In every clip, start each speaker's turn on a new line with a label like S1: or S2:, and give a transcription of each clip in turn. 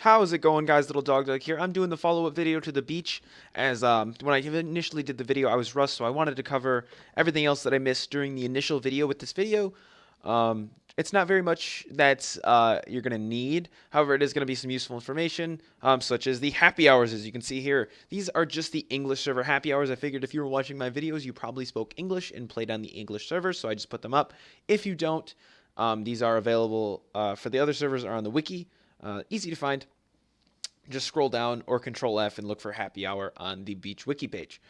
S1: How's it going, guys? Lildogdog here. I'm doing the follow-up video to the beach, as when I initially did the video, I was rushed, so I wanted to cover everything else that I missed during the initial video with this video. It's not very much that you're going to need. However, it is going to be some useful information, such as the happy hours, as you can see here. These are just the English server happy hours. I figured if you were watching my videos, you probably spoke English and played on the English server, so I just put them up. If you don't, these are available for the other servers are on the wiki. Easy to find. Just scroll down or Control F and look for happy hour on the beach wiki page.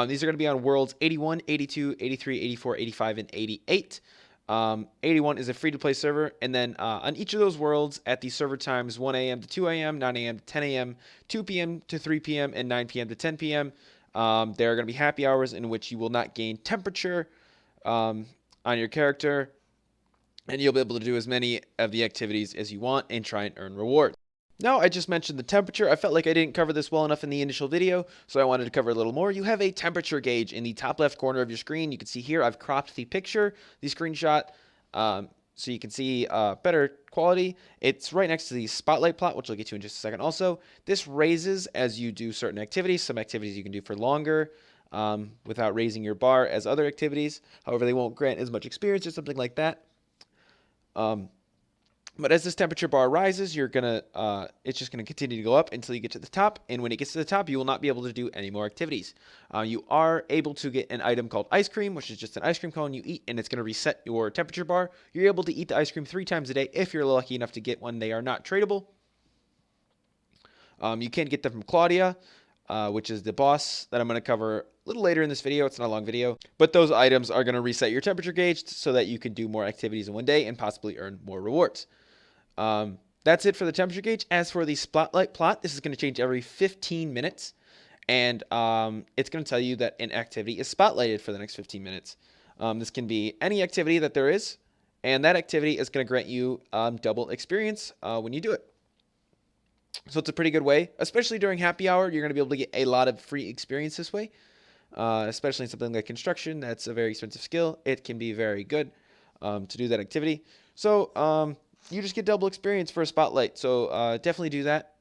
S1: These are going to be on worlds 81, 82, 83, 84, 85, and 88. 81 is a free-to-play server, and then on each of those worlds at the server times 1 a.m. to 2 a.m., 9 a.m. to 10 a.m., 2 p.m. to 3 p.m., and 9 p.m. to 10 p.m. There are going to be happy hours in which you will not gain temperature on your character, and you'll be able to do as many of the activities as you want and try and earn rewards. Now, I just mentioned the temperature. I felt like I didn't cover this well enough in the initial video, so I wanted to cover a little more. You have a temperature gauge in the top left corner of your screen. You can see here I've cropped the picture, the screenshot, so you can see better quality. It's right next to the spotlight plot, which I'll get to in just a second. Also, this raises as you do certain activities. Some activities you can do for longer without raising your bar as other activities. However, they won't grant as much experience or something like that. But as this temperature bar rises, it's just gonna continue to go up until you get to the top. And when it gets to the top, you will not be able to do any more activities. You are able to get an item called ice cream, which is just an ice cream cone you eat, and it's gonna reset your temperature bar. You're able to eat the ice cream 3 times a day if you're lucky enough to get one. They are not tradable. You can get them from Clawdia, which is the boss that I'm going to cover a little later in this video. It's not a long video, but those items are going to reset your temperature gauge so that you can do more activities in one day and possibly earn more rewards. That's it for the temperature gauge. As for the spotlight plot, this is going to change every 15 minutes, and it's going to tell you that an activity is spotlighted for the next 15 minutes. This can be any activity that there is, and that activity is going to grant you double experience when you do it. So it's a pretty good way, especially during happy hour. You're going to be able to get a lot of free experience this way, especially in something like construction. That's a very expensive skill. It can be very good to do that activity. So you just get double experience for a spotlight. So definitely do that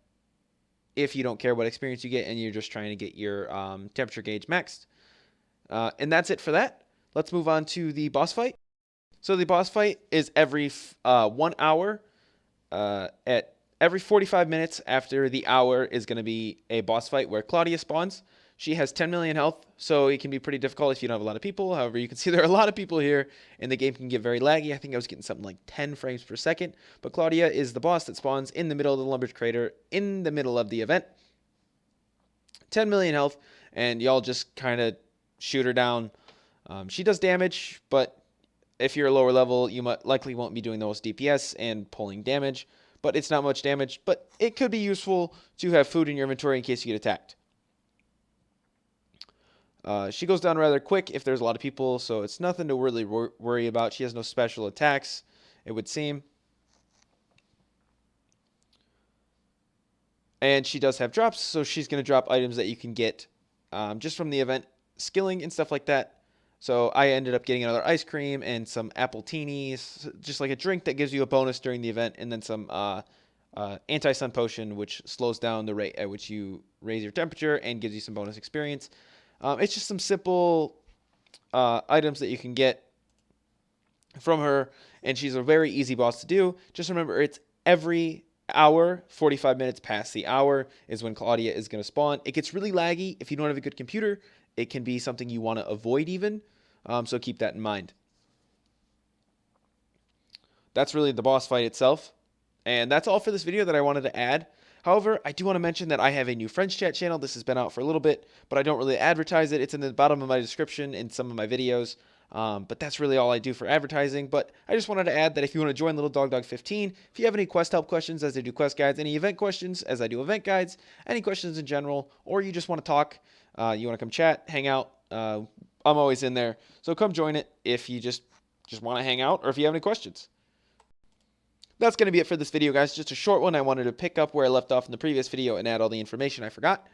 S1: if you don't care what experience you get and you're just trying to get your temperature gauge maxed. And that's it for that. Let's move on to the boss fight. So the boss fight is every 1 hour at every 45 minutes after the hour is going to be a boss fight where Clawdia spawns. She has 10 million health, so it can be pretty difficult if you don't have a lot of people. However, you can see there are a lot of people here, and the game can get very laggy. I think I was getting something like 10 frames per second. But Clawdia is the boss that spawns in the middle of the lumber crater in the middle of the event. 10 million health, and y'all just kind of shoot her down. She does damage, but if you're a lower level, you likely won't be doing the most DPS and pulling damage. But it's not much damage, but it could be useful to have food in your inventory in case you get attacked. She goes down rather quick if there's a lot of people, so it's nothing to really worry about. She has no special attacks, it would seem. And she does have drops, so she's going to drop items that you can get just from the event, skilling and stuff like that. So I ended up getting another ice cream and some apple teenies, just like a drink that gives you a bonus during the event, and then some anti-sun potion, which slows down the rate at which you raise your temperature and gives you some bonus experience. It's just some simple items that you can get from her, and she's a very easy boss to do. Just remember, it's every hour, 45 minutes past the hour is when Clawdia is going to spawn. It gets really laggy if you don't have a good computer. It can be something you want to avoid even, so keep that in mind. That's really the boss fight itself, and that's all for this video that I wanted to add. However, I do want to mention that I have a new Friends Chat channel. This has been out for a little bit, but I don't really advertise it. It's in the bottom of my description in some of my videos, but that's really all I do for advertising. But I just wanted to add that if you want to join Lildogdog 15, if you have any quest help questions as I do quest guides, any event questions as I do event guides, any questions in general, or you just want to talk, you want to come chat, hang out, I'm always in there. So come join it if you just want to hang out or if you have any questions. That's going to be it for this video, guys. Just a short one. I wanted to pick up where I left off in the previous video and add all the information I forgot.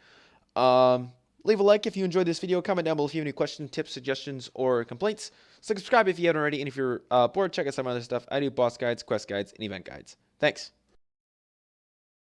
S1: Leave a like if you enjoyed this video. Comment down below if you have any questions, tips, suggestions, or complaints. Subscribe if you haven't already. And if you're bored, check out some other stuff. I do boss guides, quest guides, and event guides. Thanks.